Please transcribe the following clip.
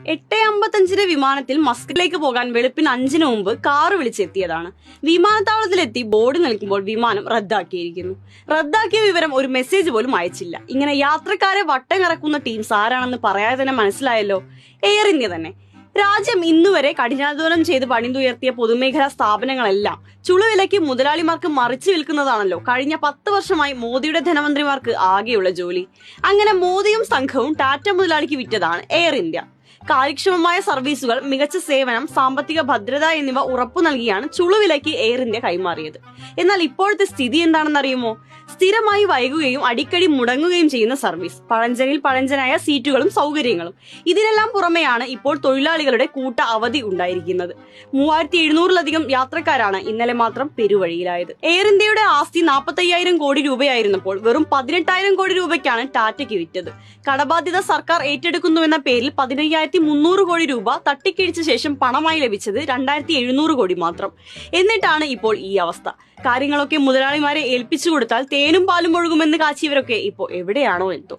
8:55 വിമാനത്തിൽ മസ്കറ്റിലേക്ക് പോകാൻ വെളുപ്പിന് 5 മുമ്പ് കാറ് വിളിച്ചെത്തിയതാണ്. വിമാനത്താവളത്തിലെത്തി ബോർഡ് നിൽക്കുമ്പോൾ വിമാനം റദ്ദാക്കിയിരിക്കുന്നു. റദ്ദാക്കിയ വിവരം ഒരു മെസ്സേജ് പോലും അയച്ചില്ല. ഇങ്ങനെ യാത്രക്കാരെ വട്ടം കറക്കുന്ന ടീംസ് ആരാണെന്ന് പറയാതെ തന്നെ മനസ്സിലായല്ലോ, എയർ ഇന്ത്യ തന്നെ. രാജ്യം ഇന്നുവരെ കഠിനാധ്വാനം ചെയ്ത് പണിതുയർത്തിയ പൊതുമേഖലാ സ്ഥാപനങ്ങളെല്ലാം ചുളുവിലയ്ക്ക് മുതലാളിമാർക്ക് മറിച്ചു വിൽക്കുന്നതാണല്ലോ കഴിഞ്ഞ 10 വർഷമായി മോദിയുടെ ധനമന്ത്രിമാർക്ക് ആകെയുള്ള ജോലി. അങ്ങനെ മോദിയും സംഘവും ടാറ്റ മുതലാളിക്ക് വിറ്റതാണ് എയർ ഇന്ത്യ. കാര്യക്ഷമമായ സർവീസുകൾ, മികച്ച സേവനം, സാമ്പത്തിക ഭദ്രത എന്നിവ ഉറപ്പു നൽകിയാണ് ചുളുവിലയ്ക്ക് എയർ ഇന്ത്യ കൈമാറിയത്. എന്നാൽ ഇപ്പോഴത്തെ സ്ഥിതി എന്താണെന്നറിയുമോ? സ്ഥിരമായി വൈകുകയും അടിക്കടി മുടങ്ങുകയും ചെയ്യുന്ന സർവീസ്, പഴഞ്ചനിൽ പഴഞ്ചനായ സീറ്റുകളും സൗകര്യങ്ങളും. ഇതിനെല്ലാം പുറമെയാണ് ഇപ്പോൾ തൊഴിലാളികളുടെ കൂട്ട അവധി ഉണ്ടായിരിക്കുന്നത്. 3700-ലധികം യാത്രക്കാരാണ് ഇന്നലെ മാത്രം പെരുവഴിയിലായത്. എയർ ഇന്ത്യയുടെ ആസ്തി 45,000 കോടി രൂപയായിരുന്നപ്പോൾ വെറും 18,000 കോടി രൂപയ്ക്കാണ് ടാറ്റയ്ക്ക് വിറ്റത്. കടബാധ്യത സർക്കാർ ഏറ്റെടുക്കുന്നുവെന്ന പേരിൽ 15,300 കോടി രൂപ തട്ടിക്കിഴിച്ച ശേഷം പണമായി ലഭിച്ചത് 2,700 കോടി മാത്രം. എന്നിട്ടാണ് ഇപ്പോൾ ഈ അവസ്ഥ. കാര്യങ്ങളൊക്കെ മുതലാളിമാരെ ഏൽപ്പിച്ചു കൊടുത്താൽ തേനും പാലും ഒഴുകുമെന്ന് കാച്ചിയവരൊക്കെ ഇപ്പോൾ എവിടെയാണോ എന്തോ.